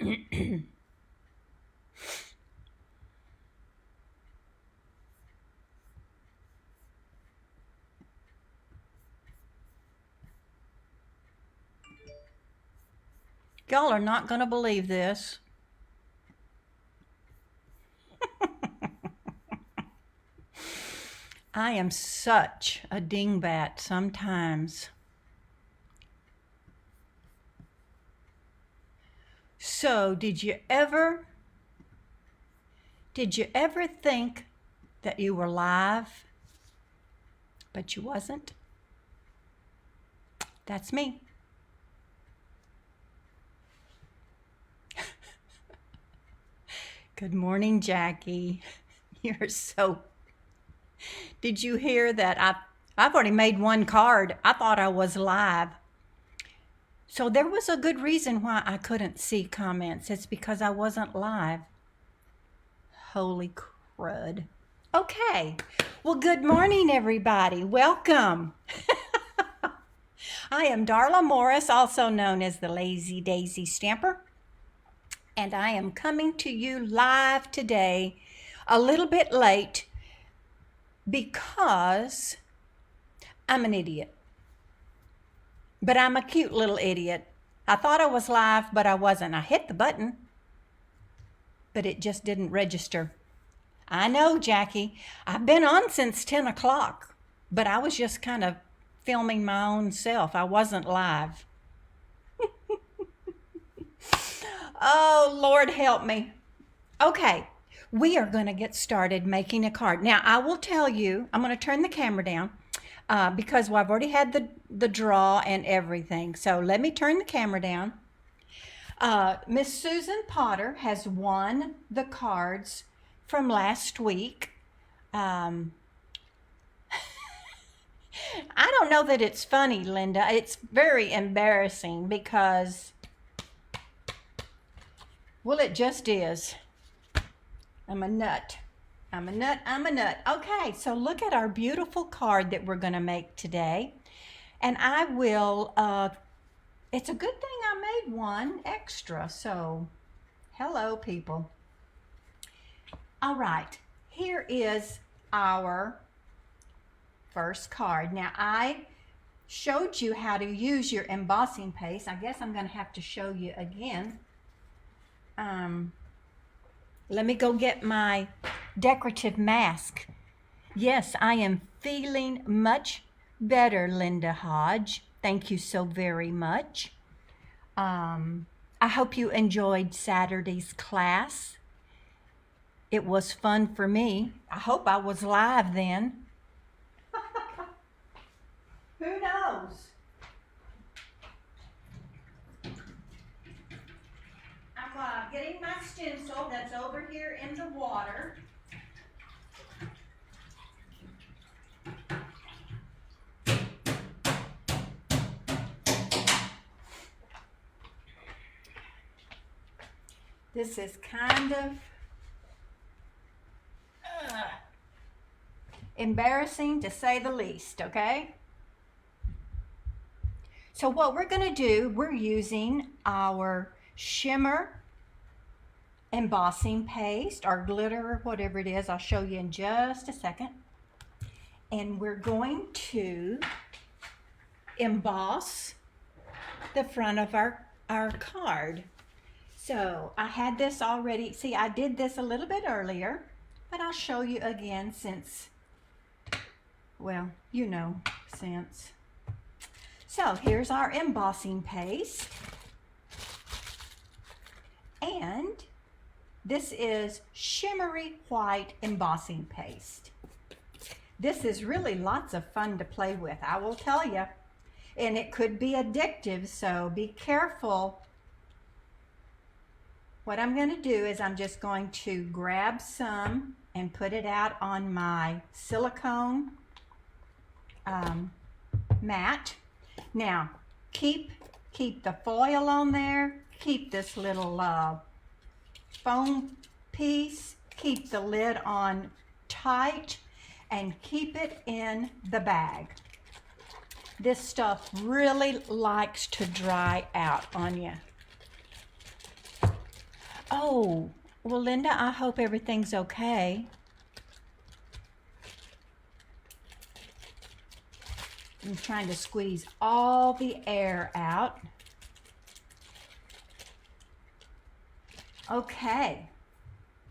Y'all are not going to believe this. I am such a dingbat sometimes. So, did you ever think that you were live, but you wasn't? That's me. Good morning, Jackie. You're so... Did you hear that? I've already made one card. I thought I was live. So there was a good reason why I couldn't see comments. It's because I wasn't live. Holy crud. Okay. Well, good morning, everybody. Welcome. I am Darla Morris, also known as the Lazy Daisy Stamper. And I am coming to you live today, a little bit late, because I'm an idiot. But I'm a cute little idiot. I thought I was live, but I wasn't. I hit the button, but it just didn't register. I know, Jackie. I've been on since 10 o'clock, but I was just kind of filming my own self. I wasn't live. Oh, Lord help me. Okay, we are going to get started making a card. Now, I will tell you, I'm going to turn the camera down because I've already had the draw and everything. So let me turn the camera down. Miss Susan Potter has won the cards from last week. I don't know that it's funny, Linda. It's very embarrassing because, well, it just is. I'm a nut. I'm a nut. I'm a nut. Okay, so look at our beautiful card that we're going to make today. And I will, it's a good thing I made one extra. So, hello, people. All right, here is our first card. Now, I showed you how to use your embossing paste. I guess I'm going to have to show you again. Let me go get my decorative mask. Yes, I am feeling much better, Linda Hodge. Thank you so very much. I hope you enjoyed Saturday's class. It was fun for me. I hope I was live then. Who knows? I'm getting my stencil that's over here in the water. This is kind of embarrassing to say the least, okay? So what we're going to do, we're using our shimmer embossing paste or glitter, whatever it is. I'll show you in just a second. And we're going to emboss the front of our card. So I had this already. See, I did this a little bit earlier, but I'll show you again since, well, you know, since. So here's our embossing paste. And this is Shimmery White Embossing Paste. This is really lots of fun to play with, I will tell you. And it could be addictive, so be careful. What I'm going to do is I'm just going to grab some and put it out on my silicone mat. Now, keep the foil on there. Keep this little foam piece, keep the lid on tight, and keep it in the bag. This stuff really likes to dry out on you. Oh, well, Linda, I hope everything's okay. I'm trying to squeeze all the air out. Okay,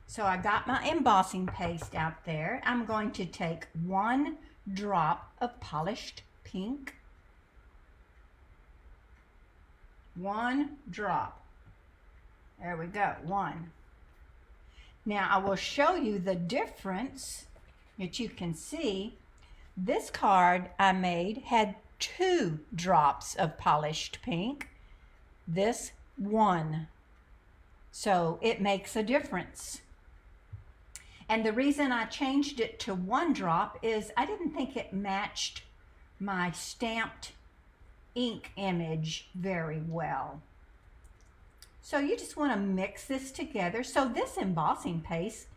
so I got my embossing paste out there. I'm going to take 1 drop of polished pink. 1 drop. There we go, 1. Now I will show you the difference that you can see. This card I made had 2 drops of polished pink. This 1. So it makes a difference. And the reason I changed it to 1 drop is I didn't think it matched my stamped ink image very well. So you just want to mix this together. So this embossing paste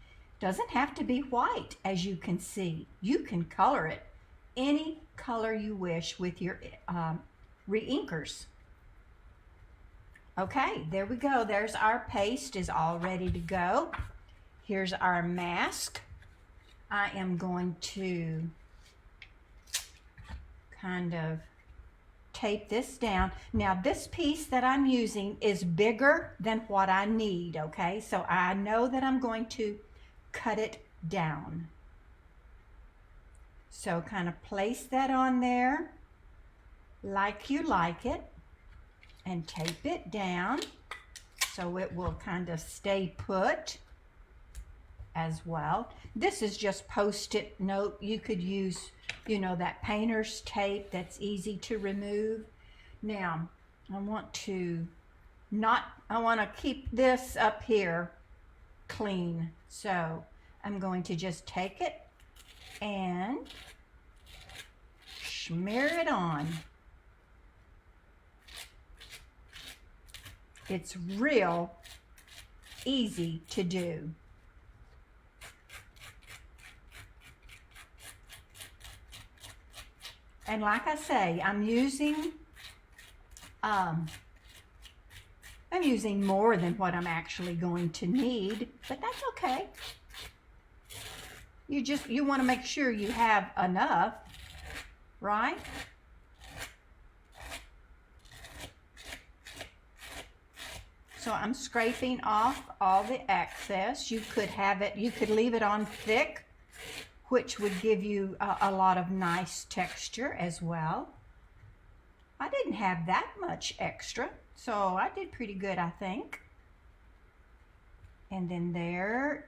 doesn't have to be white, as you can see. You can color it any color you wish with your re-inkers. Okay, there we go. There's our paste is all ready to go. Here's our mask. I am going to kind of tape this down. Now this piece that I'm using is bigger than what I need, okay? So I know that I'm going to cut it down. So kind of place that on there like you like it and tape it down so it will kind of stay put as well. This is just Post-it note. You could use, you know, that painter's tape that's easy to remove. Now, I want to keep this up here clean. So I'm going to just take it and smear it on. It's real easy to do. And like I say, I'm using more than what I'm actually going to need, but that's okay. You want to make sure you have enough, right? So I'm scraping off all the excess. You could leave it on thick, which would give you a lot of nice texture as well. I didn't have that much extra, so I did pretty good, I think. And then there's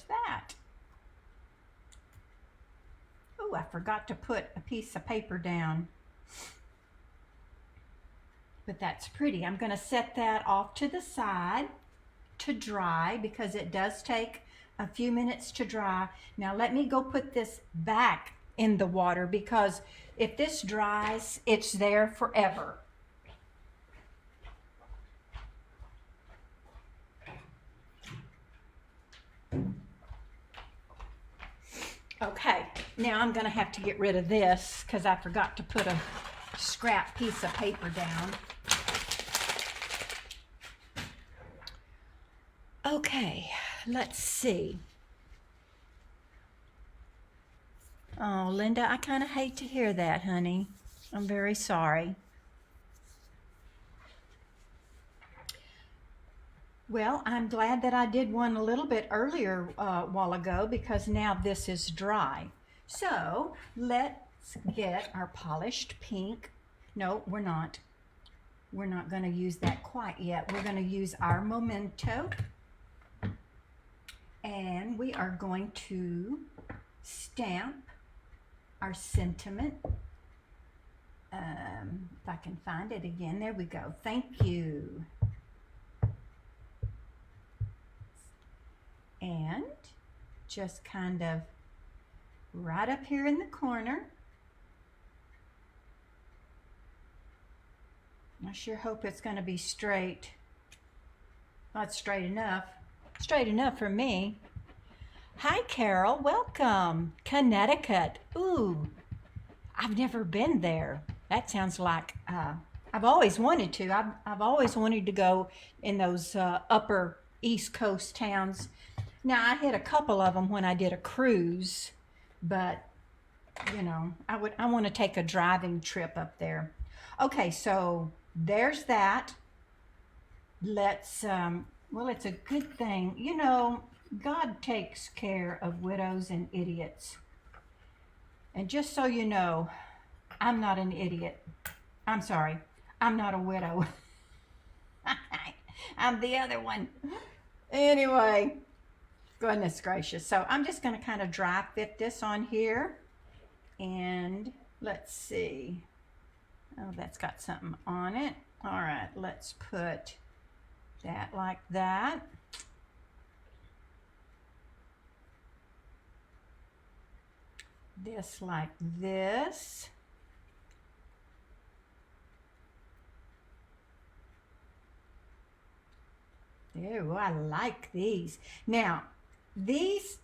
that. Oh, I forgot to put a piece of paper down. But that's pretty. I'm going to set that off to the side to dry because it does take a few minutes to dry. Now let me go put this back in the water because if this dries, it's there forever. Okay, now I'm going to have to get rid of this because I forgot to put a scrap piece of paper down. Okay, let's see. Oh, Linda, I kind of hate to hear that, honey. I'm very sorry. Well, I'm glad that I did one a little bit earlier a while ago because now this is dry. So let's get our polished pink. No, we're not. We're not going to use that quite yet. We're going to use our Memento. And we are going to stamp our sentiment. If I can find it again. There we go. Thank you. And just kind of right up here in the corner. I sure hope it's going to be straight. Well, it's straight enough. Straight enough for me. Hi, Carol. Welcome. Connecticut. Ooh, I've never been there. That sounds like I've always wanted to. I've always wanted to go in those upper East Coast towns. Now I hit a couple of them when I did a cruise, but you know, I want to take a driving trip up there. Okay, so there's that. Let's well, it's a good thing. You know, God takes care of widows and idiots. And just so you know, I'm not an idiot. I'm sorry. I'm not a widow. I'm the other one. Anyway, goodness gracious. So I'm just going to kind of dry fit this on here. And let's see. Oh, that's got something on it. All right, let's put that like that. This like this. Ew, I like these. Now, these,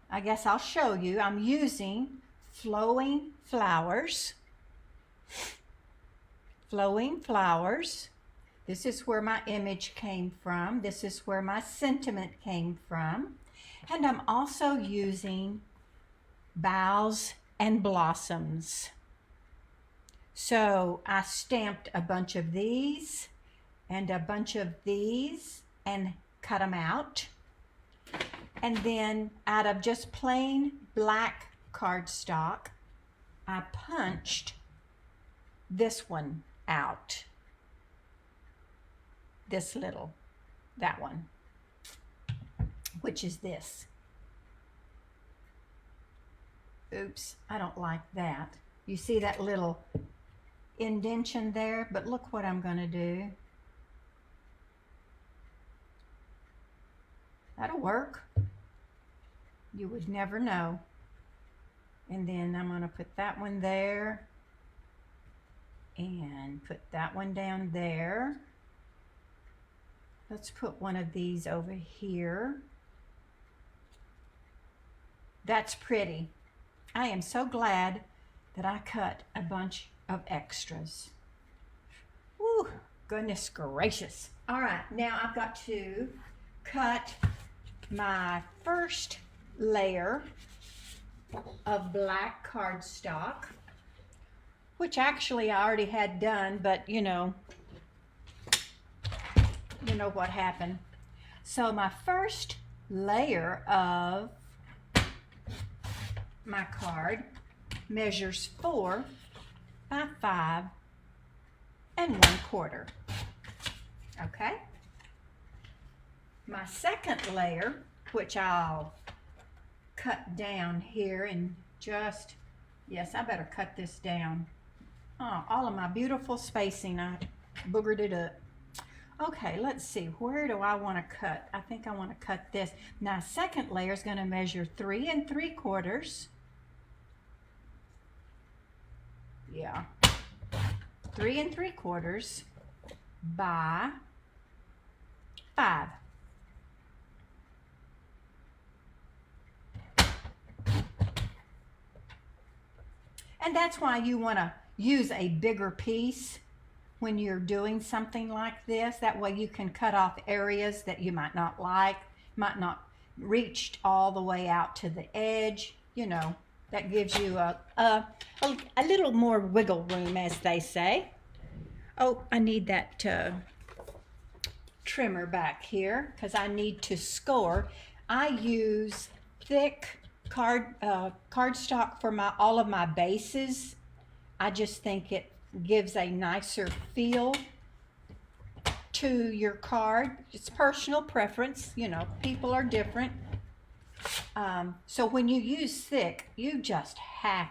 I guess I'll show you. I'm using flowing flowers. Flowing flowers. This is where my image came from. This is where my sentiment came from. And I'm also using boughs and blossoms. So I stamped a bunch of these and a bunch of these and cut them out. And then out of just plain black cardstock, I punched this one out. This little, that one, which is this. Oops, I don't like that. You see that little indentation there? But look what I'm gonna do. That'll work. You would never know. And then I'm gonna put that one there and put that one down there. Let's put one of these over here. That's pretty. I am so glad that I cut a bunch of extras. Woo, goodness gracious. All right, now I've got to cut my first layer of black cardstock, which actually I already had done, but you know what happened. So my first layer of my card measures 4 by 5 1/4. Okay. My second layer, which I'll cut down here and just, yes, I better cut this down. Oh, all of my beautiful spacing, I boogered it up. Okay, let's see, where do I want to cut? I think I want to cut this. Now, second layer is going to measure 3 3/4. Yeah, 3 3/4 by 5. And that's why you want to use a bigger piece when you're doing something like this. That way you can cut off areas that you might not like, might not reach all the way out to the edge. You know, that gives you a little more wiggle room, as they say. Oh, I need that trimmer back here because I need to score. I use thick cardstock for all of my bases. I just think it gives a nicer feel to your card. It's personal preference, you know, people are different. So when you use thick, you just have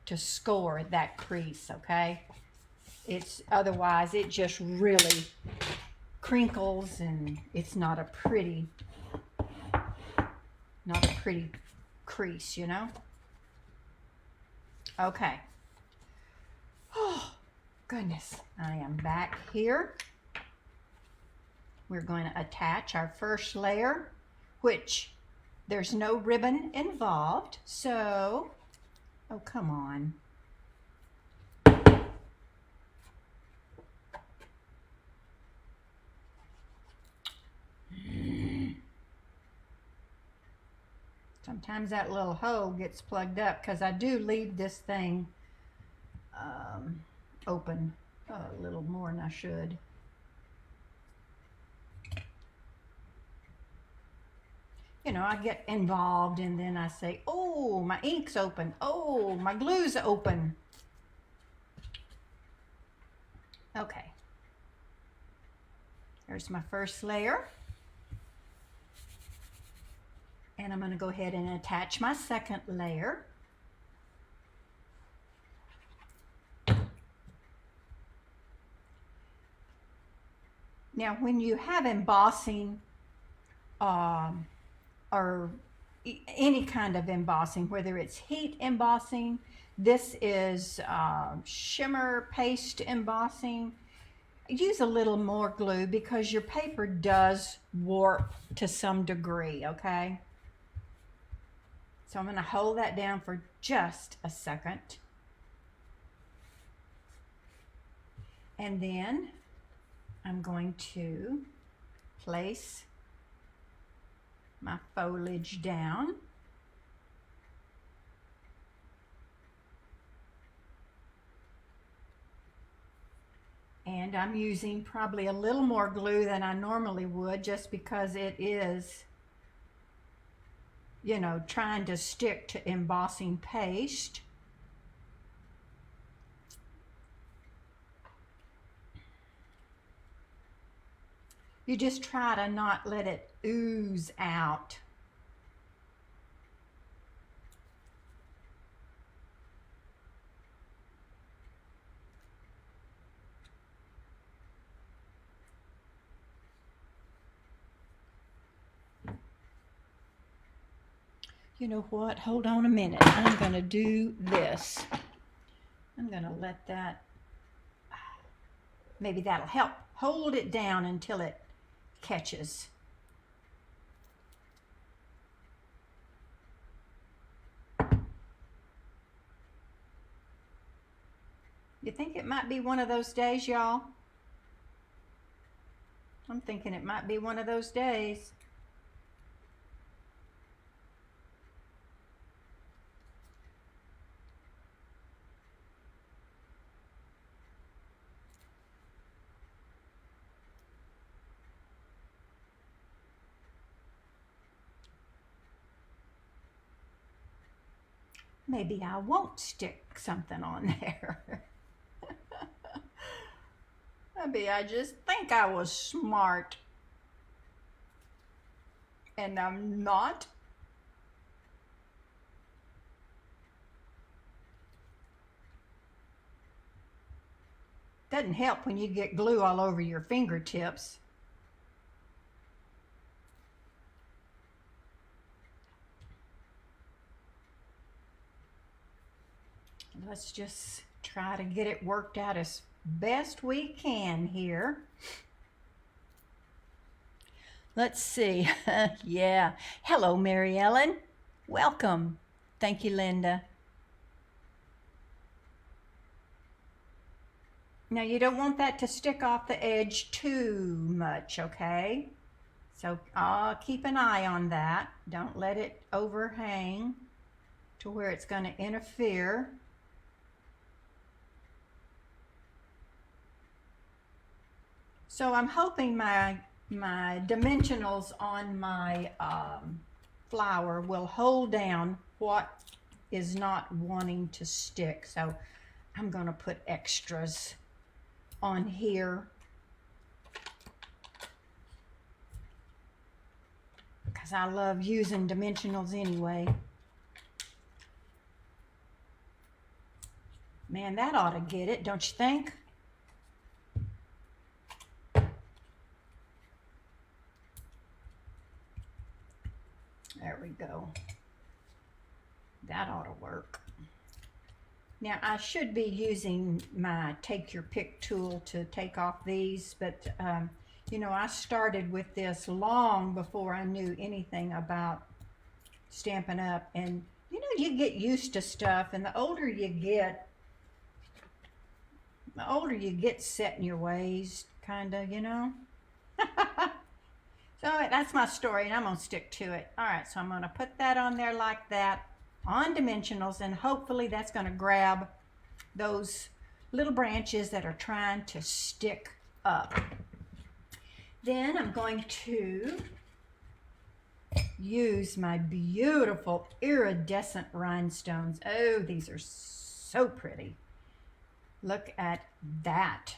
to score that crease, okay? Otherwise it just really crinkles and it's not a pretty crease, you know? Okay. Oh, goodness. I am back here. We're going to attach our first layer, which there's no ribbon involved. So, oh, come on. Sometimes that little hole gets plugged up because I do leave this thing open a little more than I should. You know, I get involved and then I say, oh, my ink's open. Oh, my glue's open. Okay. There's my first layer. And I'm going to go ahead and attach my second layer. Now, when you have embossing, or any kind of embossing, whether it's heat embossing, this is shimmer paste embossing, use a little more glue because your paper does warp to some degree, okay? So I'm going to hold that down for just a second. And then I'm going to place my foliage down. And I'm using probably a little more glue than I normally would just because it is, you know, trying to stick to embossing paste. You just try to not let it ooze out. You know what? Hold on a minute. I'm going to do this. I'm going to let that, maybe that'll help hold it down until it catches. You think it might be one of those days, y'all? I'm thinking it might be one of those days. Maybe I won't stick something on there. Maybe I just think I was smart. And I'm not. Doesn't help when you get glue all over your fingertips. Let's just try to get it worked out as best we can here. Let's see. Yeah. Hello, Mary Ellen. Welcome. Thank you, Linda. Now, you don't want that to stick off the edge too much, okay? So keep an eye on that. Don't let it overhang to where it's going to interfere. So I'm hoping my dimensionals on my flower will hold down what is not wanting to stick. So I'm going to put extras on here because I love using dimensionals anyway. Man, that ought to get it, don't you think? There we go. That ought to work. Now I should be using my take your pick tool to take off these, but you know, I started with this long before I knew anything about Stampin' Up, and you know, you get used to stuff, and the older you get set in your ways, kind of, you know. So that's my story, and I'm going to stick to it. All right, so I'm going to put that on there like that on dimensionals, and hopefully that's going to grab those little branches that are trying to stick up. Then I'm going to use my beautiful iridescent rhinestones. Oh, these are so pretty. Look at that.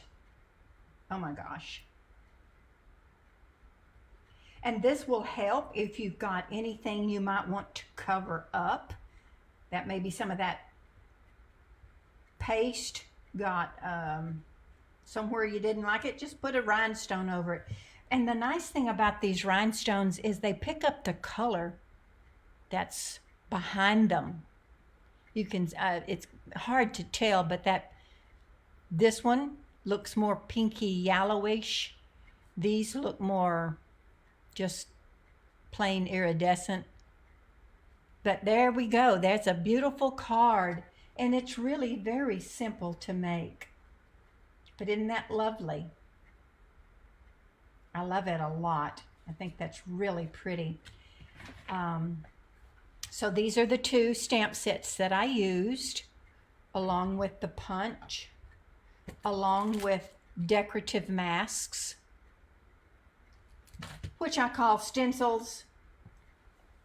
Oh my gosh. And this will help if you've got anything you might want to cover up. That may be some of that paste got somewhere you didn't like it. Just put a rhinestone over it. And the nice thing about these rhinestones is they pick up the color that's behind them. You can, it's hard to tell, but this one looks more pinky yellowish. These look more just plain iridescent. But there we go. There's a beautiful card, and it's really very simple to make. But isn't that lovely? I love it a lot. I think that's really pretty. So these are the two stamp sets that I used, along with the punch, along with decorative masks, which I call stencils,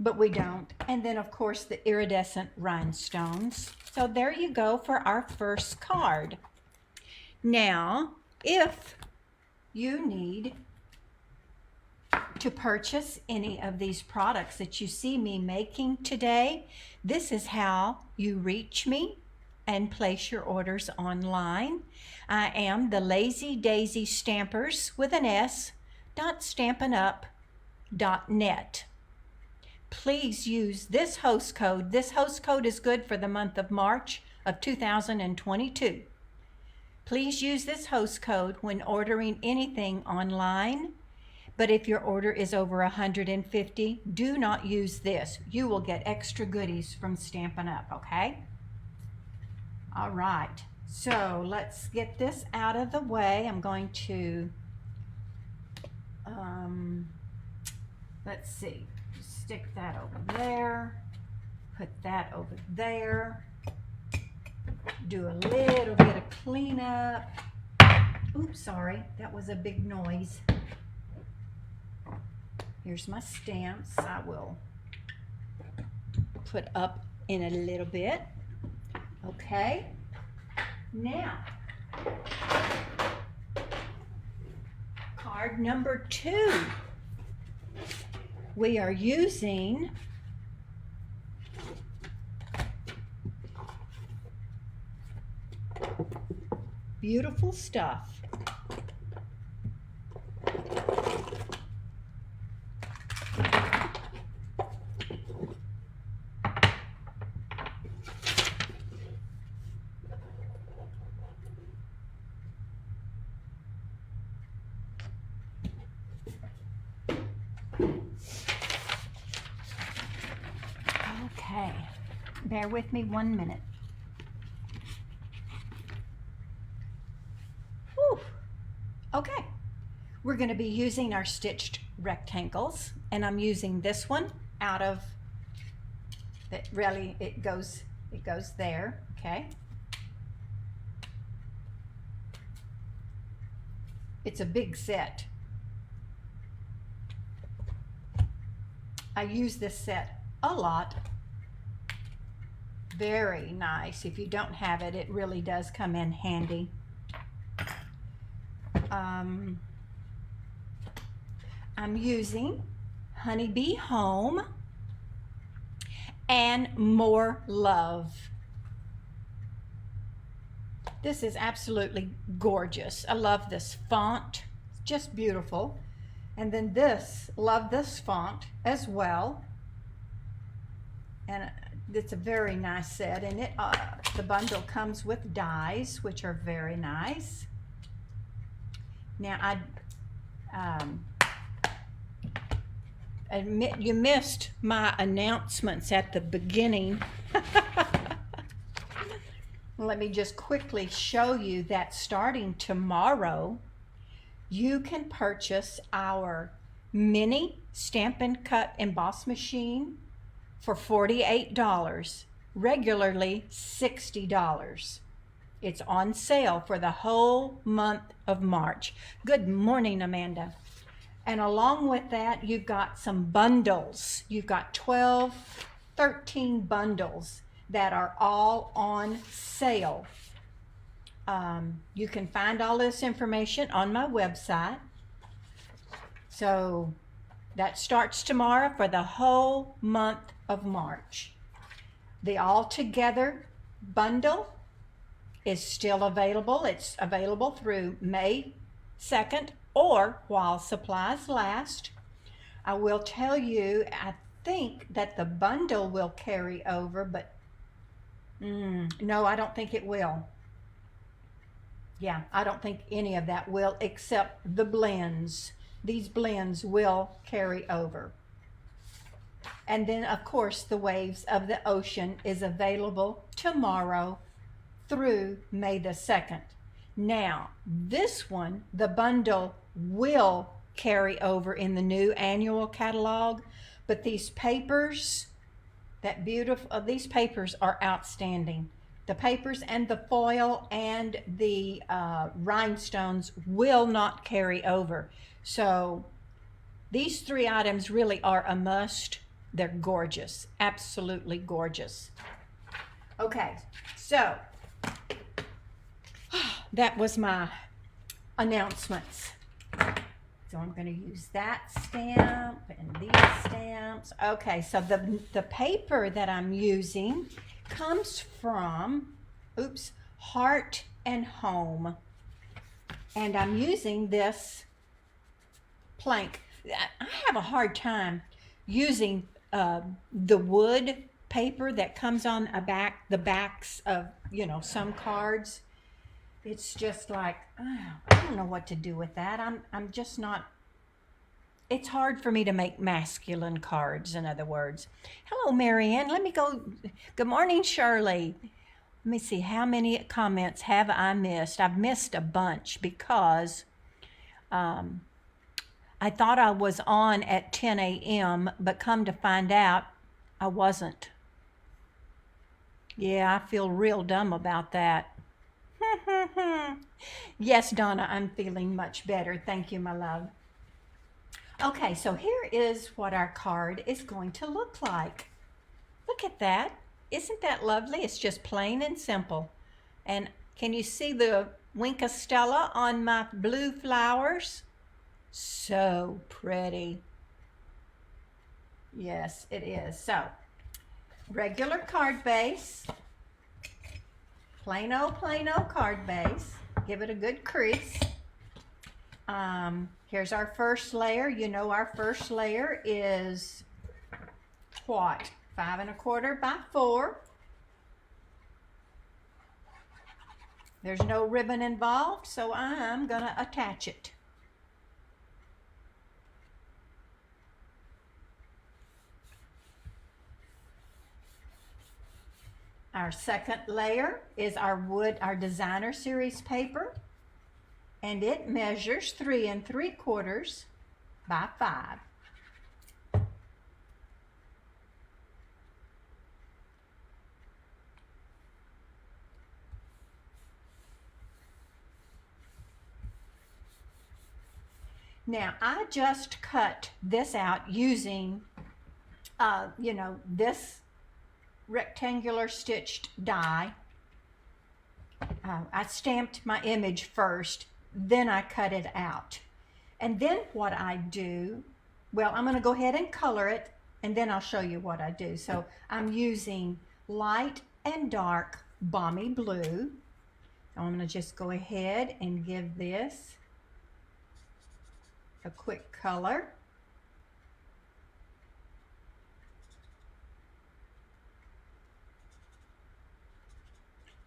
but we don't. And then, of course, the iridescent rhinestones. So there you go for our first card. Now, if you need to purchase any of these products that you see me making today, this is how you reach me and place your orders online. I am the Lazy Daisy Stampers with an S, .stampinup.net. Please use this host code. This host code is good for the month of March of 2022. Please use this host code when ordering anything online. But if your order is over 150, do not use this. You will get extra goodies from Stampin' Up, okay? All right, so let's get this out of the way. I'm going to, let's see, stick that over there, put that over there, do a little bit of cleanup. Oops, sorry, that was a big noise. Here's my stamps. I will put up in a little bit. Okay. Now, card number 2. We are using beautiful stuff. Okay, bear with me 1 minute. Whew. Okay, we're going to be using our stitched rectangles, and I'm using this one out of, that really, it goes there, okay? It's a big set. I use this set a lot. Very nice. If you don't have it, it really does come in handy. I'm using Honeybee Home and More Love. This is absolutely gorgeous. I love this font. It's just beautiful. And then this, love this font as well. And it's a very nice set, and it the bundle comes with dies, which are very nice. Now I admit you missed my announcements at the beginning. Let me just quickly show you that starting tomorrow, you can purchase our mini Stampin' Cut emboss machine for $48, regularly $60. It's on sale for the whole month of March. Good morning, Amanda. And along with that, you've got some bundles. You've got 12, 13 bundles that are all on sale. You can find all this information on my website. So that starts tomorrow for the whole month of March. The all-together bundle is still available. It's available through May 2nd or while supplies last. I will tell you, I think that the bundle will carry over, but no, I don't think it will. Yeah, I don't think any of that will, except the blends. These blends will carry over. And then, of course, the Waves of the Ocean is available tomorrow through May the 2nd. Now, this one, the bundle will carry over in the new annual catalog, but these papers, these papers are outstanding. The papers and the foil and the rhinestones will not carry over. So these three items really are a must. They're gorgeous, absolutely gorgeous. Okay, so that was my announcements. So I'm going to use that stamp and these stamps. Okay, so the paper that I'm using comes from, Heart and Home. And I'm using this plank. I have a hard time using the wood paper that comes on the backs of, some cards. It's just like, I don't know what to do with that. I'm just not, it's hard for me to make masculine cards, in other words. Hello, Marianne. Let me go. Good morning, Shirley. Let me see, how many comments have I missed? I've missed a bunch because I thought I was on at 10 a.m., but come to find out, I wasn't. Yeah, I feel real dumb about that. Yes, Donna, I'm feeling much better. Thank you, my love. Okay, so here is what our card is going to look like. Look at that. Isn't that lovely? It's just plain and simple. And can you see the Winka Stella on my blue flowers? So pretty. Yes, it is. So, regular card base. Plain old card base. Give it a good crease. Here's our first layer. You know our first layer is what? 5 1/4 by 4. There's no ribbon involved, so I'm gonna attach it. Our second layer is our designer series paper, and it measures 3 3/4 by 5. Now, I just cut this out using, this rectangular stitched die. I stamped my image first, then I cut it out. And then what I do, well, I'm going to go ahead and color it, and then I'll show you what I do. So I'm using light and dark balmy blue. I'm going to just go ahead and give this a quick color.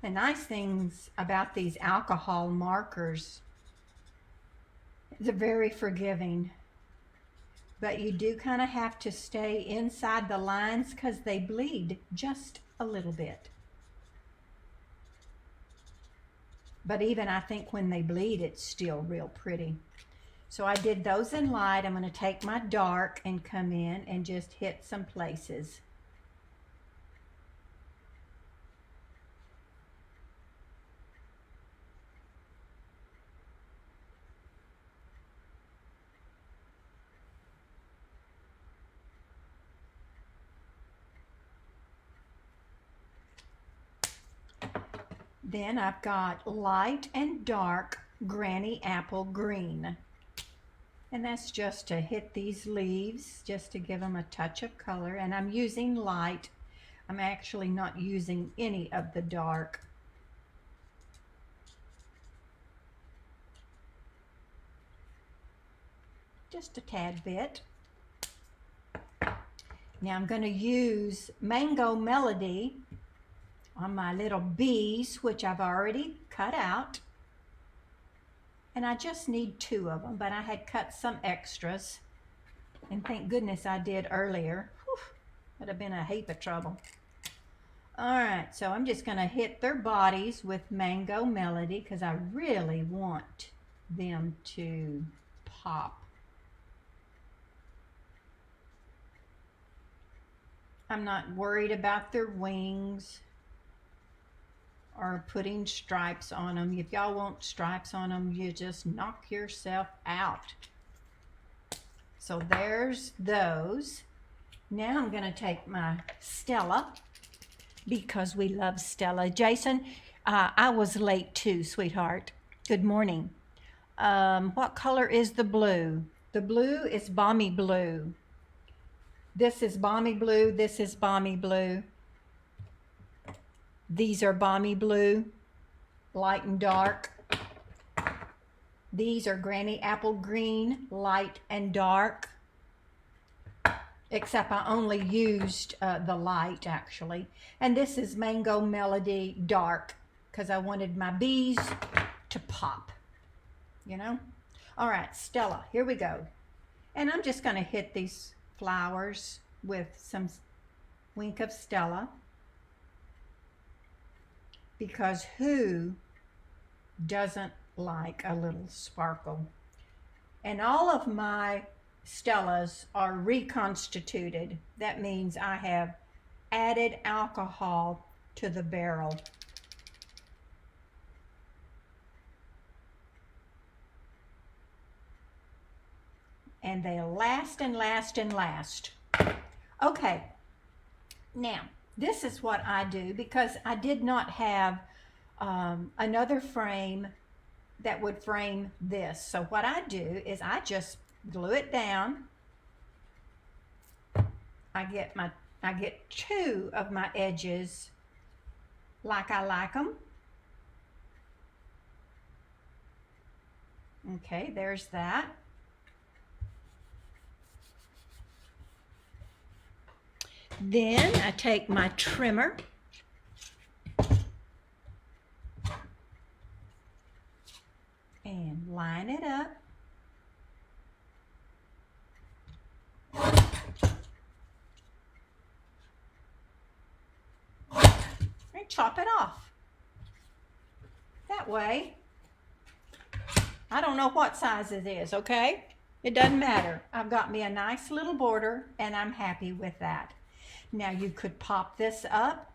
The nice things about these alcohol markers, they're very forgiving, but you do kind of have to stay inside the lines because they bleed just a little bit. But even I think when they bleed, it's still real pretty. So I did those in light. I'm going to take my dark and come in and just hit some places. Then I've got light and dark granny apple green. And that's just to hit these leaves, just to give them a touch of color. And I'm using light. I'm actually not using any of the dark. Just a tad bit. Now I'm going to use Mango Melody on my little bees, which I've already cut out. And I just need 2 of them, but I had cut some extras. And thank goodness I did earlier. Whew, would have been a heap of trouble. All right, so I'm just going to hit their bodies with Mango Melody because I really want them to pop. I'm not worried about their wings or putting stripes on them. If y'all want stripes on them, you just knock yourself out. So there's those. Now I'm going to take my Stella because we love Stella. Jason, I was late too, sweetheart. Good morning. What color is the blue? The blue is Balmy Blue. This is Balmy Blue. This is Balmy Blue. These are Balmy Blue, light and dark. These are Granny Apple Green, light and dark. Except I only used the light actually. And this is Mango Melody dark because I wanted my bees to pop, you know? All right, Stella, here we go. And I'm just gonna hit these flowers with some Wink of Stella because who doesn't like a little sparkle? And all of my Stellas are reconstituted. That means I have added alcohol to the barrel. And they last and last and last. Okay, now this is what I do because I did not have another frame that would frame this. So what I do is I just glue it down. I get 2 of my edges like I like them. Okay, there's that. Then I take my trimmer and line it up. And chop it off. That way, I don't know what size it is, okay? It doesn't matter. I've got me a nice little border and I'm happy with that. Now you could pop this up.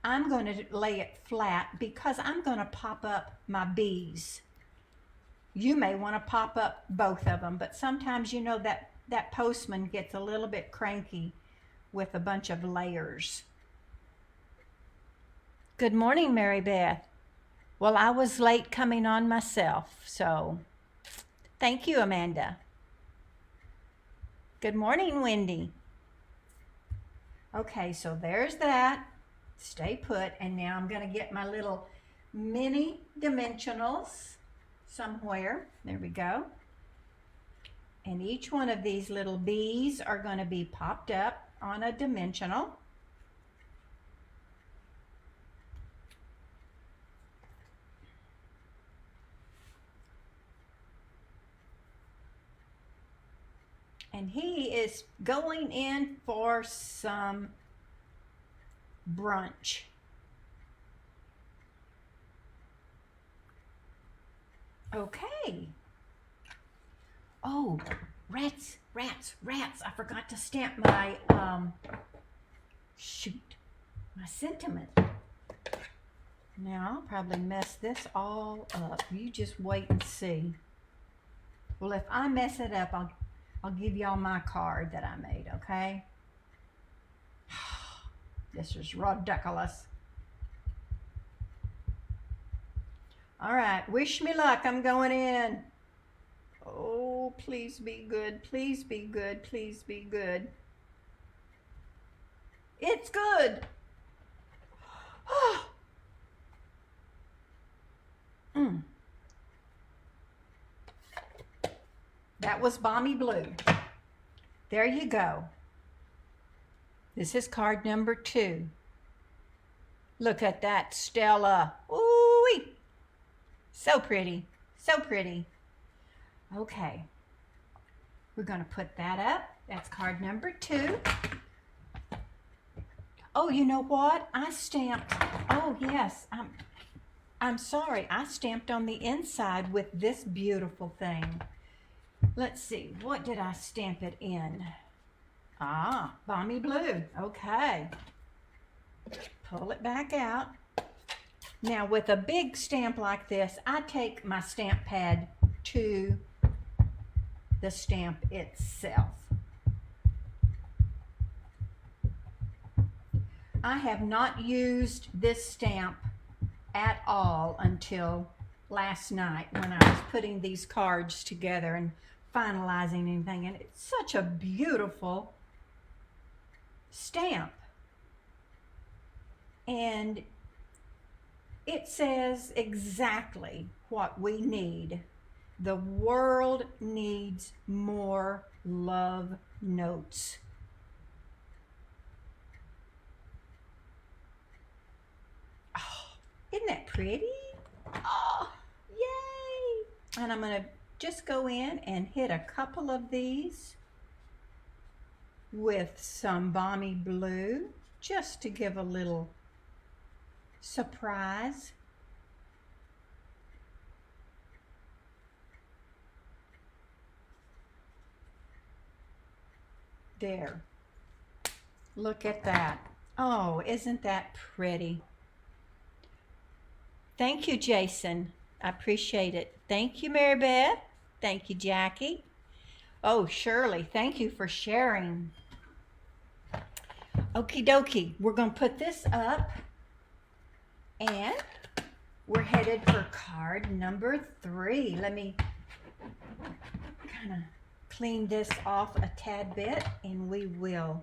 I'm going to lay it flat because I'm going to pop up my bees. You may want to pop up both of them, but sometimes you know that postman gets a little bit cranky with a bunch of layers. Good morning, Mary Beth. Well, I was late coming on myself, so thank you, Amanda. Good morning, Wendy. Okay, so there's that. Stay put, and now I'm going to get my little mini dimensionals somewhere. There we go. And each one of these little bees are going to be popped up on a dimensional. And he is going in for some brunch. Okay. Oh, rats, rats, rats. I forgot to stamp my, shoot, my sentiment. Now, I'll probably mess this all up. You just wait and see. Well, if I mess it up, I'll give y'all my card that I made, okay? This is ridiculous. All right, wish me luck. I'm going in. Oh, please be good. Please be good. Please be good. It's good. That was Balmy Blue. There you go. This is card number 2. Look at that Stella. Ooh-wee. So pretty. So pretty. Okay. We're going to put that up. That's card number 2. Oh, you know what? I stamped. Oh, yes. I'm sorry. I stamped on the inside with this beautiful thing. Let's see. What did I stamp it in? Ah, Balmy Blue. Okay. Pull it back out. Now, with a big stamp like this, I take my stamp pad to the stamp itself. I have not used this stamp at all until last night when I was putting these cards together and finalizing anything, and it's such a beautiful stamp. And it says exactly what we need. The world needs more love notes. Oh, isn't that pretty? Oh, yay! And I'm going to just go in and hit a couple of these with some Balmy Blue just to give a little surprise. There. Look at that. Oh, isn't that pretty? Thank you, Jason. I appreciate it. Thank you, Mary Beth. Thank you, Jackie. Oh, Shirley, thank you for sharing. Okie dokie. We're going to put this up, and we're headed for card number 3. Let me kind of clean this off a tad bit, and we will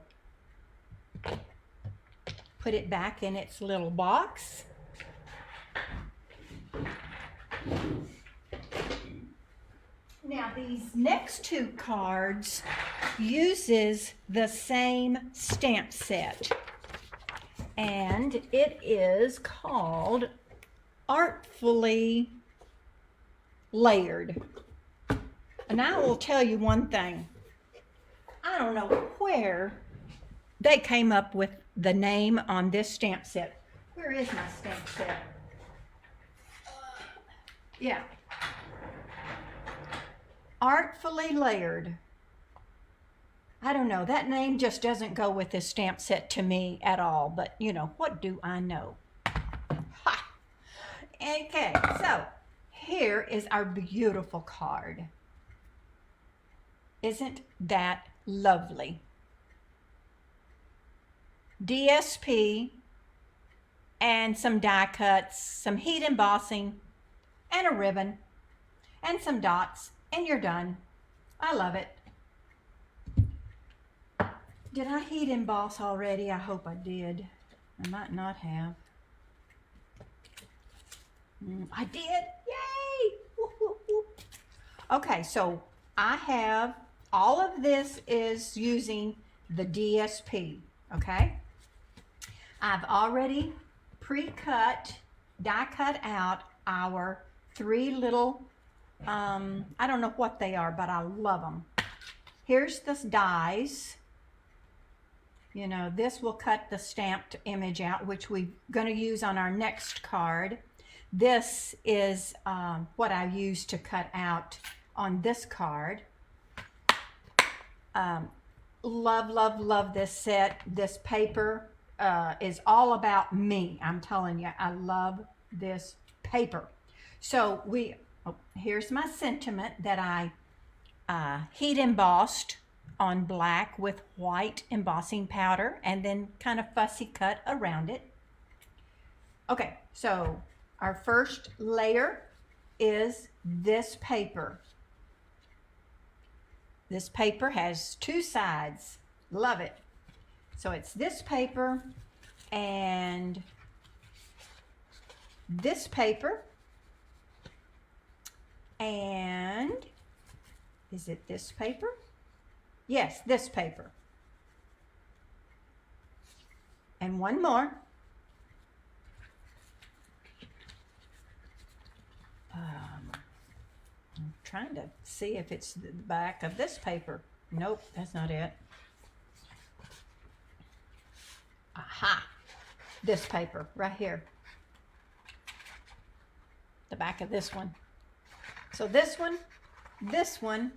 put it back in its little box. Now, these next 2 cards uses the same stamp set, and it is called Artfully Layered. And I will tell you one thing. I don't know where they came up with the name on this stamp set. Where is my stamp set? Yeah. Artfully Layered. I don't know. That name just doesn't go with this stamp set to me at all. But, you know, what do I know? Ha! Okay, so here is our beautiful card. Isn't that lovely? DSP and some die cuts, some heat embossing, and a ribbon, and some dots, and you're done. I love it. Did I heat emboss already? I hope I did. I might not have. I did. Yay! Woo, woo, woo. Okay, so I have all of this is using the DSP. Okay, I've already pre-cut, die cut out our 3 little, I don't know what they are, but I love them. Here's the dies. You know, this will cut the stamped image out, which we're going to use on our next card. This is what I used to cut out on this card. Love, love, love this set. This paper is all about me. I'm telling you, I love this paper. So here's my sentiment that I heat embossed on black with white embossing powder and then kind of fussy cut around it. Okay, so our first layer is this paper. This paper has two sides. Love it. So it's this paper and this paper. And is it this paper? Yes, this paper. And one more. I'm trying to see if it's the back of this paper. Nope, that's not it. Aha! This paper right here. The back of this one. So this one,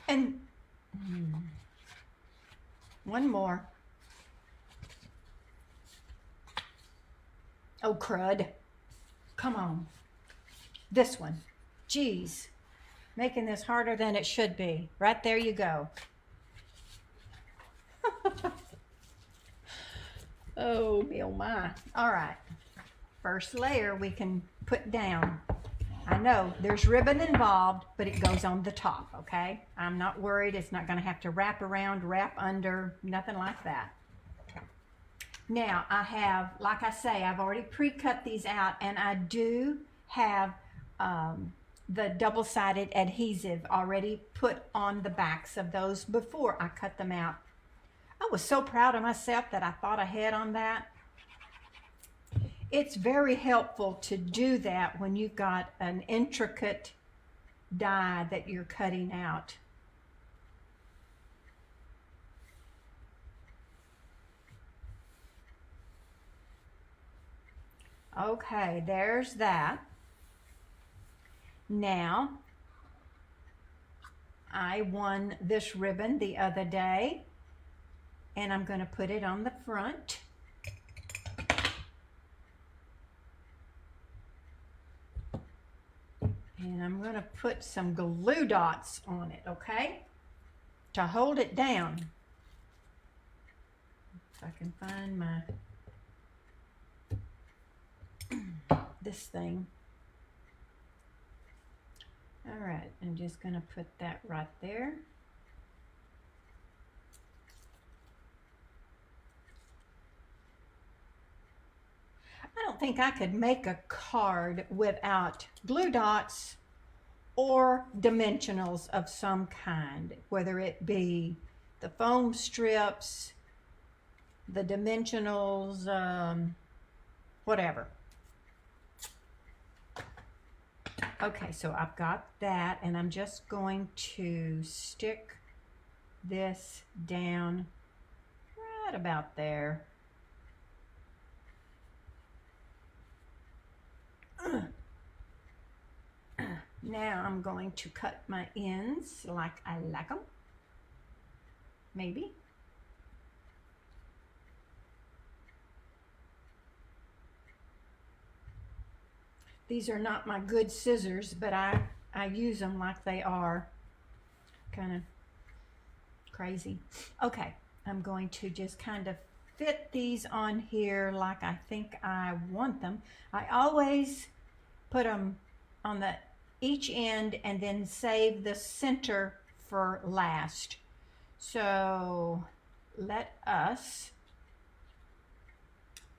and one more. Oh, crud. Come on. This one. Geez. Making this harder than it should be. Right there you go. Oh, me oh my. All right. First layer we can put down. I know there's ribbon involved, but it goes on the top, okay? I'm not worried. It's not going to have to wrap around, wrap under, nothing like that. Now, I have, like I say, I've already pre-cut these out, and I do have the double-sided adhesive already put on the backs of those before I cut them out. I was so proud of myself that I thought ahead on that. It's very helpful to do that when you've got an intricate die that you're cutting out. Okay, there's that. Now, I won this ribbon the other day, and I'm going to put it on the front. And I'm going to put some glue dots on it, okay? To hold it down. If I can find my this thing. All right, I'm just going to put that right there. I don't think I could make a card without glue dots or dimensionals of some kind, whether it be the foam strips, the dimensionals, whatever. Okay, so I've got that, and I'm just going to stick this down right about there. Now I'm going to cut my ends like I like them. Maybe. These are not my good scissors, but I use them like they are. Kind of crazy. Okay, I'm going to just kind of fit these on here like I think I want them. I always put them on each end and then save the center for last. So let us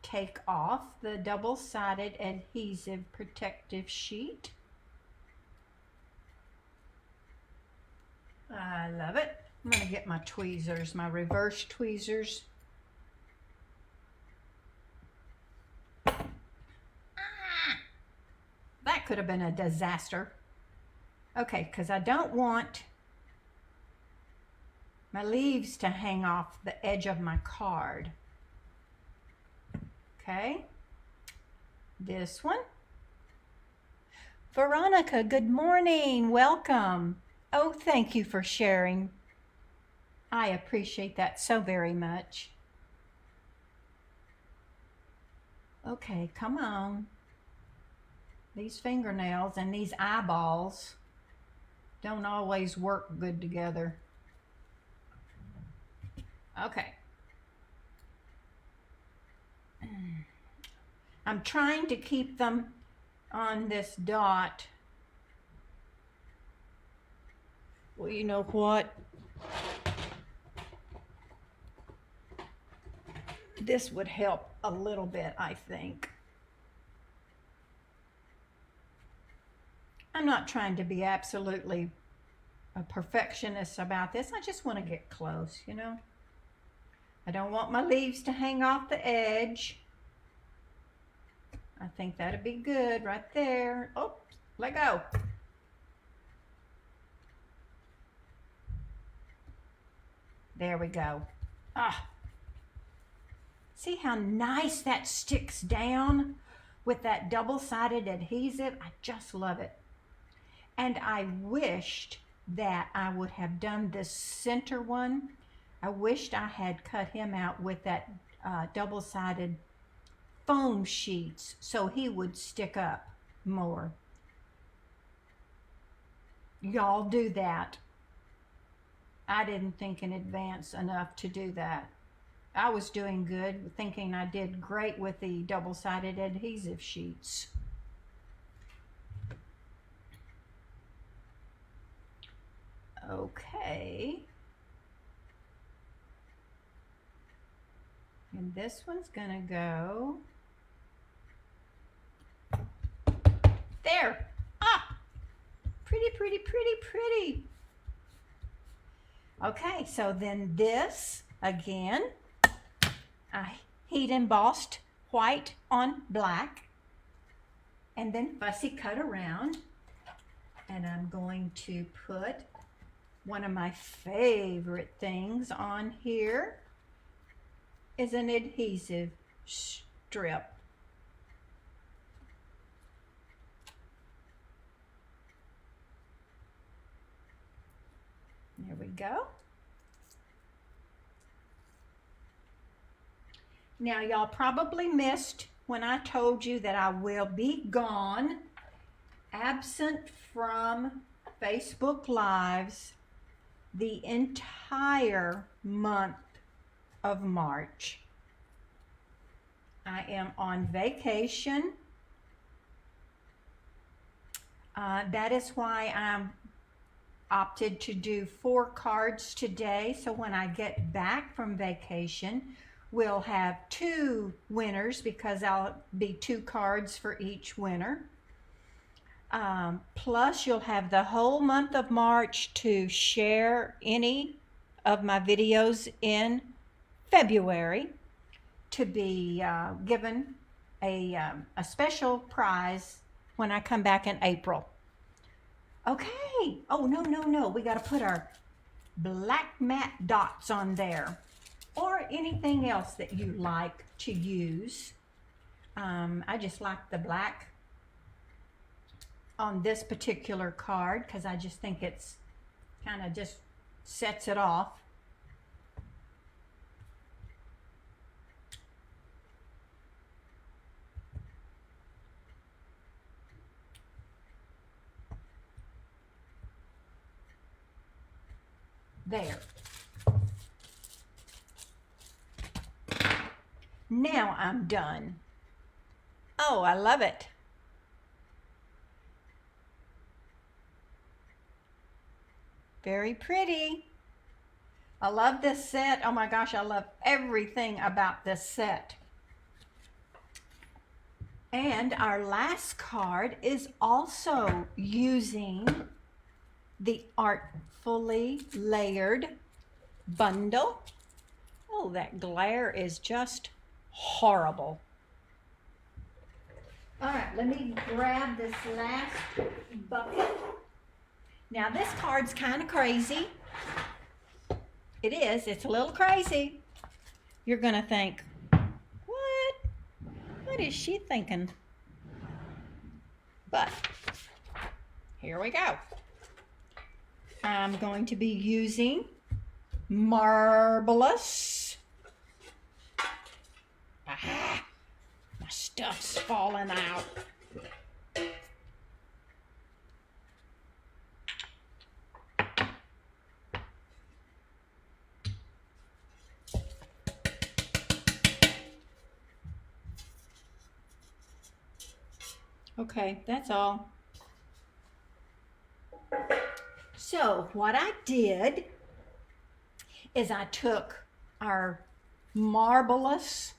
take off the double-sided adhesive protective sheet. I love it. I'm going to get my tweezers, my reverse tweezers. That could have been a disaster. Okay, because I don't want my leaves to hang off the edge of my card. Okay, this one. Veronica, good morning. Welcome. Oh, thank you for sharing. I appreciate that so very much. Okay, come on. These fingernails and these eyeballs don't always work good together. Okay. I'm trying to keep them on this dot. Well, you know what? This would help a little bit, I think. I'm not trying to be absolutely a perfectionist about this. I just want to get close, you know. I don't want my leaves to hang off the edge. I think that'd be good right there. Oh, let go. There we go. Ah, see how nice that sticks down with that double-sided adhesive? I just love it. And I wished that I would have done this center one. I wished I had cut him out with that double-sided foam sheets so he would stick up more. Y'all do that. I didn't think in advance enough to do that. I was doing good, thinking I did great with the double-sided adhesive sheets. Okay. And this one's gonna go there. Ah, pretty, pretty, pretty, pretty. Okay, so then this, again, I heat embossed white on black, and then fussy cut around, and I'm going to put one of my favorite things on here is an adhesive strip. There we go. Now y'all probably missed when I told you that I will be gone, absent from Facebook Lives the entire month of March. I am on vacation. That is why I'm opted to do 4 cards today. So when I get back from vacation, we'll have 2 winners because I'll be 2 cards for each winner. Plus you'll have the whole month of March to share any of my videos in February to be given a special prize when I come back in April. Okay. Oh, no. We got to put our black matte dots on there or anything else that you like to use. I just like the black on this particular card because I just think it's kind of just sets it off. There. Now I'm done. Oh, I love it. Very pretty. I love this set. Oh my gosh, I love everything about this set. And our last card is also using the Artfully Layered bundle. Oh, that glare is just horrible. All right, let me grab this last bucket. Now this card's kind of crazy. It is, it's a little crazy. You're gonna think, what is she thinking? But here we go. I'm going to be using Marvelous. Ah, my stuff's falling out. Okay, that's all. So what I did is I took our Marvelous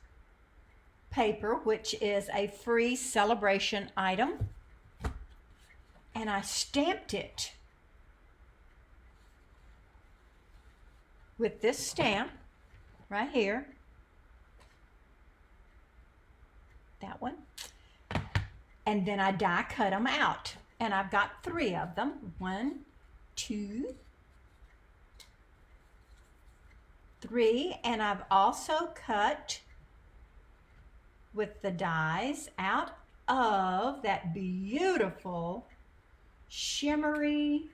paper, which is a free celebration item, and I stamped it with this stamp right here. That one. And then I die cut them out. And I've got 3 of them. 1, 2, 3. And I've also cut with the dies out of that beautiful shimmery,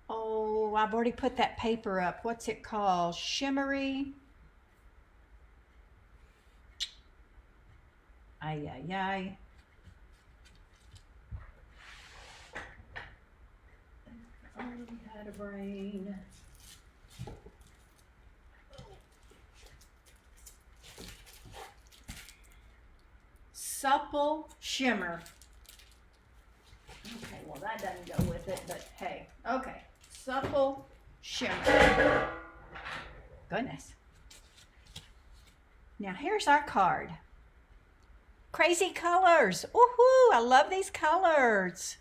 oh, I've already put that paper up. What's it called? Shimmery. Ay, ay, ay. Oh, had a brain. Supple Shimmer. Okay, well that doesn't go with it, but hey, okay. Supple Shimmer. Goodness. Now here's our card. Crazy colors. Woohoo! I love these colors.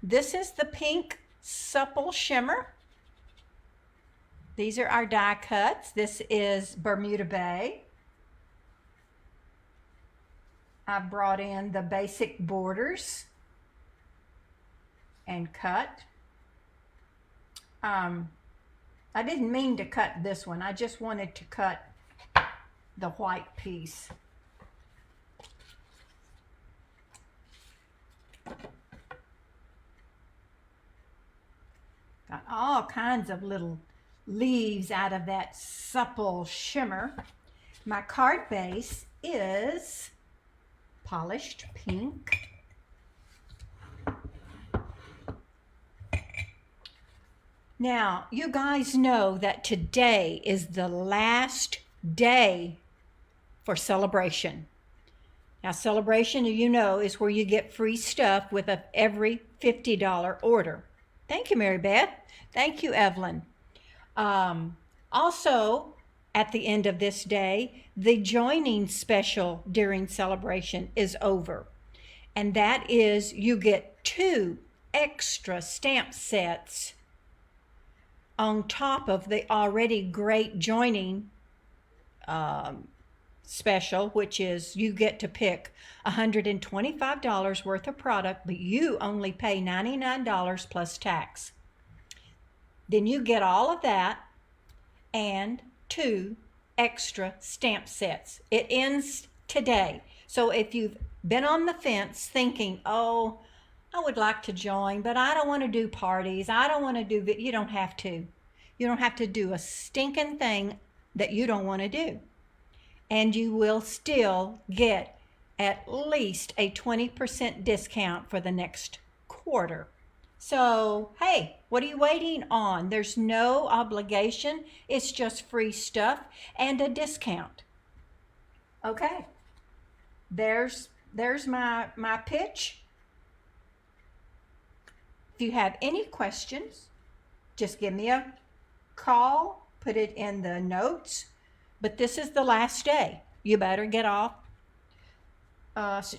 This is the pink Supple Shimmer. These are our die cuts. This is Bermuda Bay. I've brought in the basic borders and cut. I didn't mean to cut this one. I just wanted to cut the white piece. Got all kinds of little leaves out of that Supple Shimmer. My card base is polished pink. Now, you guys know that today is the last day for Celebration. Now, Celebration, you know, is where you get free stuff with every $50 order. Thank you, Mary Beth. Thank you, Evelyn. Also, at the end of this day, the joining special during Celebration is over. And that is you get 2 extra stamp sets on top of the already great joining special, which is you get to pick $125 worth of product, but you only pay $99 plus tax. Then you get all of that and 2 extra stamp sets. It ends today. So if you've been on the fence thinking, oh, I would like to join, but I don't want to do parties. I don't want to do, you don't have to. You don't have to do a stinking thing that you don't want to do. And you will still get at least a 20% discount for the next quarter. So, hey, what are you waiting on? There's no obligation. It's just free stuff and a discount. Okay, there's my pitch. If you have any questions, just give me a call, put it in the notes. But this is the last day. You better get off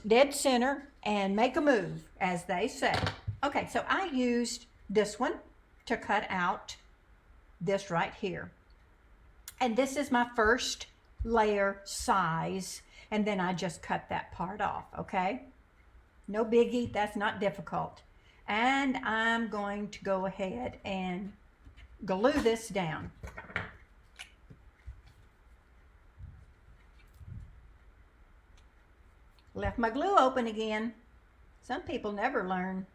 dead center and make a move, as they say. Okay, so I used this one to cut out this right here. And this is my first layer size. And then I just cut that part off, okay? No biggie, that's not difficult. And I'm going to go ahead and glue this down. Left my glue open again. Some people never learn.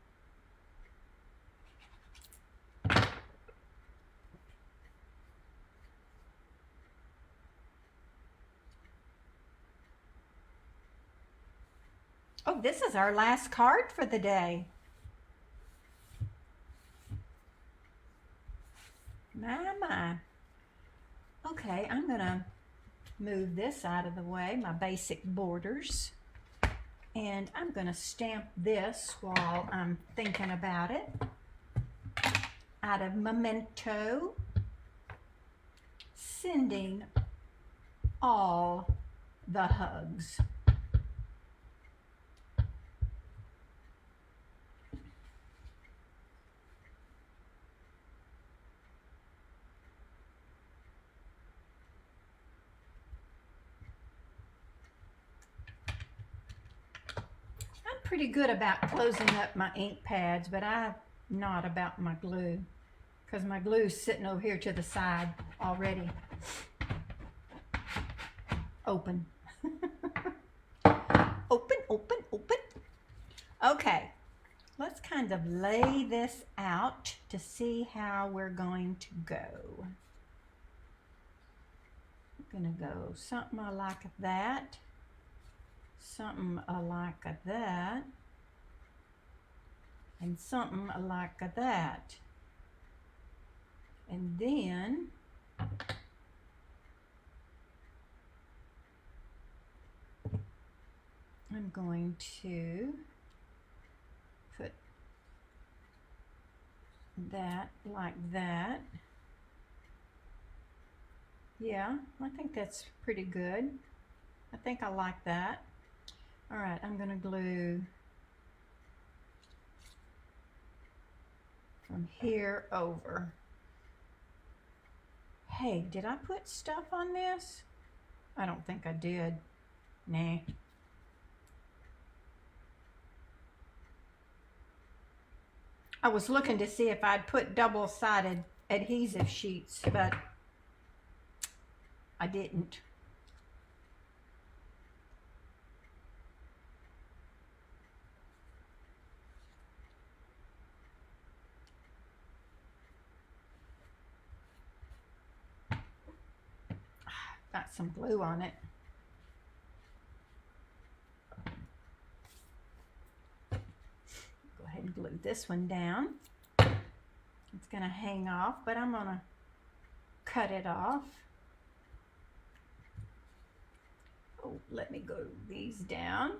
Oh, this is our last card for the day. My. Okay, I'm gonna move this out of the way, my basic borders. And I'm gonna stamp this while I'm thinking about it. Out of Memento, sending all the hugs. I'm pretty good about closing up my ink pads, but I'm not about my glue, because my glue's sitting over here to the side already. Open. Open, open, open. Okay, let's kind of lay this out to see how we're going to go. I'm gonna go something like that, something like that, and something like that. And then I'm going to put that like that. Yeah, I think that's pretty good. I think I like that. All right, I'm gonna glue from here over. Hey, did I put stuff on this? I don't think I did. Nah. I was looking to see if I'd put double-sided adhesive sheets, but I didn't. Got some glue on it. Go ahead and glue this one down. It's gonna hang off, but I'm gonna cut it off. Oh, let me glue these down.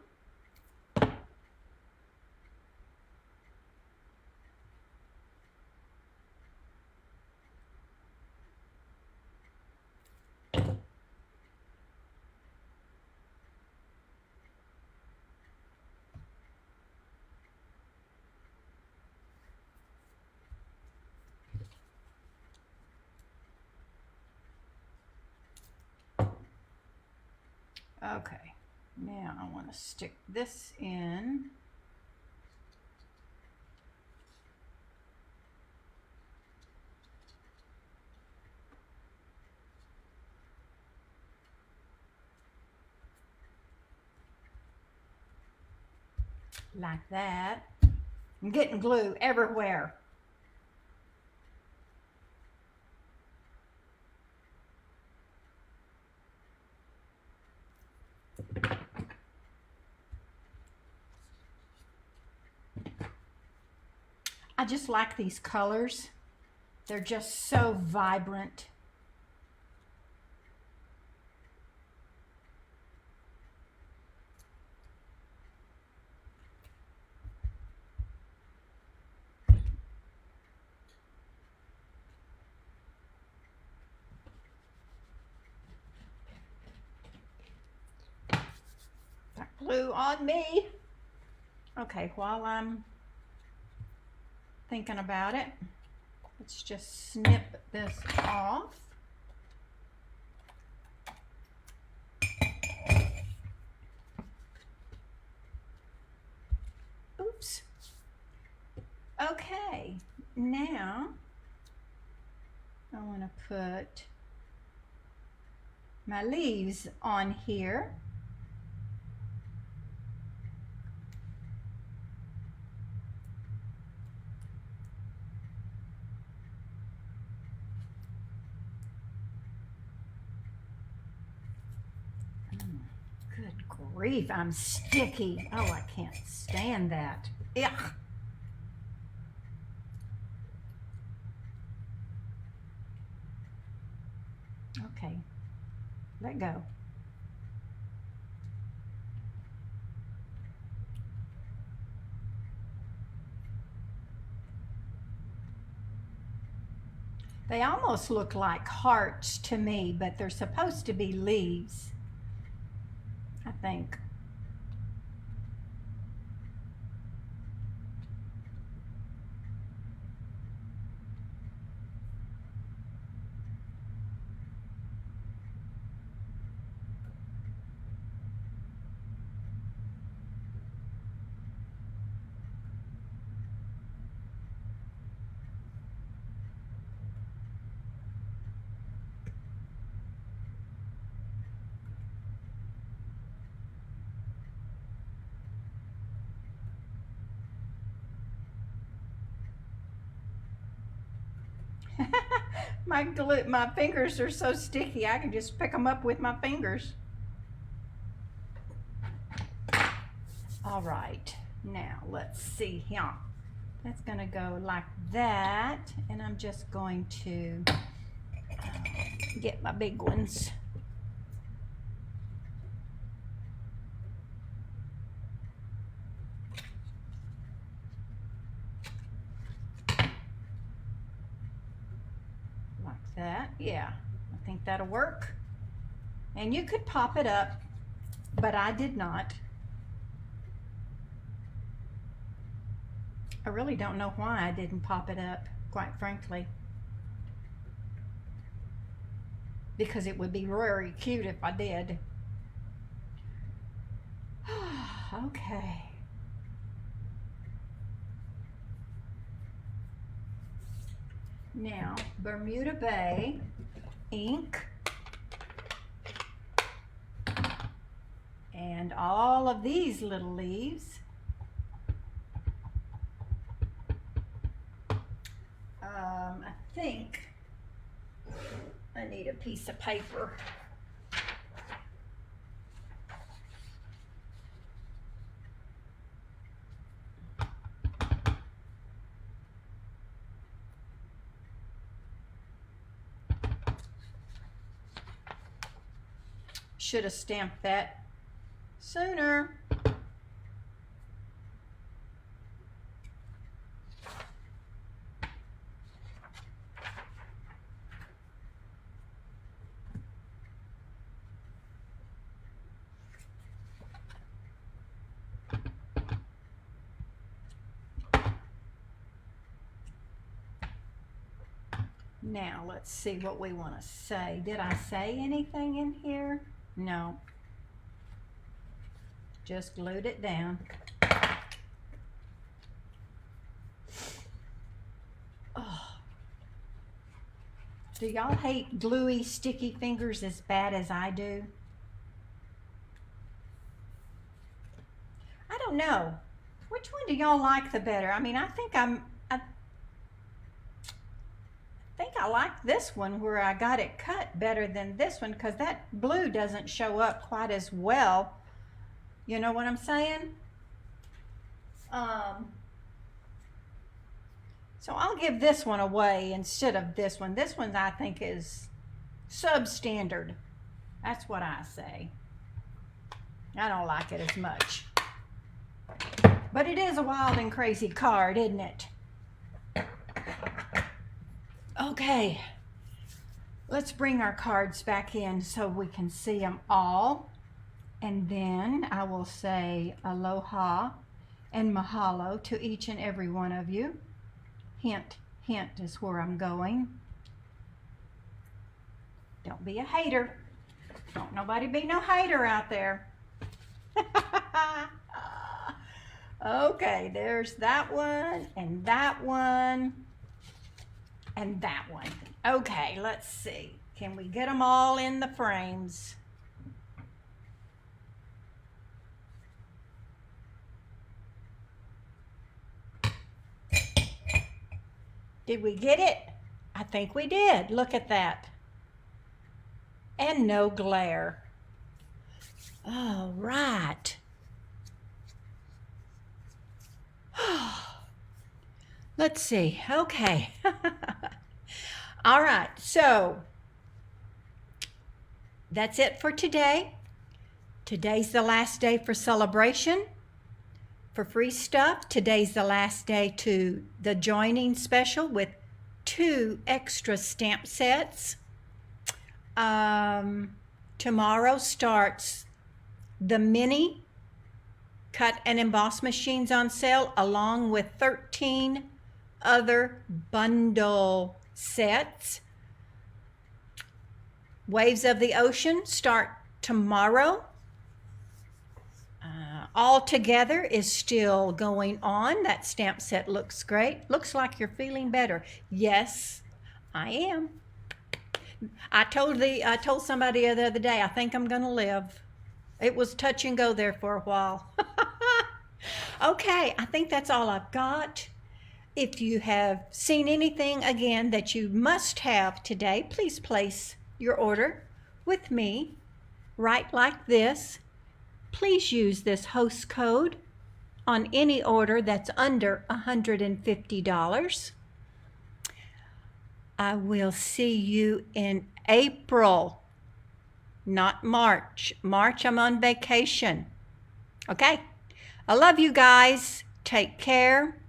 Okay, now I want to stick this in. Like that. I'm getting glue everywhere. I just like these colors. They're just so vibrant. Got glue on me. Okay, while I'm thinking about it, let's just snip this off. Oops. Okay, now I want to put my leaves on here. Good grief, I'm sticky. Oh, I can't stand that. Ugh. Okay, let go. They almost look like hearts to me, but they're supposed to be leaves, I think. My fingers are so sticky, I can just pick them up with my fingers. All right, now let's see here. That's gonna go like that, and I'm just going to get my big ones. That, yeah, I think that'll work. And you could pop it up, but I did not. I really don't know why I didn't pop it up, quite frankly. Because it would be very cute if I did. Okay. Now, Bermuda Bay ink and all of these little leaves. I think I need a piece of paper. Should have stamped that sooner. Now let's see what we want to say. Did I say anything in here? No. Just glued it down. Oh. Do y'all hate gluey, sticky fingers as bad as I do? I don't know. Which one do y'all like the better? I mean, I think I like this one where I got it cut better than this one because that blue doesn't show up quite as well. You know what I'm saying? So I'll give this one away instead of this one. This one I think is substandard. That's what I say. I don't like it as much. But it is a wild and crazy card, isn't it? Okay, let's bring our cards back in so we can see them all. And then I will say aloha and mahalo to each and every one of you. Hint, hint is where I'm going. Don't be a hater. Don't nobody be no hater out there. Okay, there's that one and that one. And that one. Okay, let's see. Can we get them all in the frames? Did we get it? I think we did. Look at that. And no glare. All right. Let's see. Okay. All right. So that's it for today. Today's the last day for celebration for free stuff. Today's the last day to the joining special with 2 extra stamp sets. Tomorrow starts the mini cut and emboss machines on sale, along with 13 other bundle sets. Waves of the Ocean start tomorrow. All Together is still going on. That stamp set looks great. Looks like you're feeling better. Yes, I am. I told somebody the other day, I think I'm gonna live. It was touch and go there for a while. Okay, I think that's all I've got. If you have seen anything again that you must have today, please place your order with me right like this. Please use this host code on any order that's under $150. I will see you in April, not March. March, I'm on vacation. Okay, I love you guys. Take care.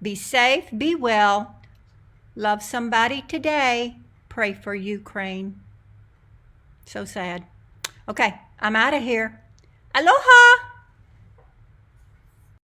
Be safe. Be well. Love somebody today. Pray for Ukraine. So sad. Okay, I'm out of here. Aloha!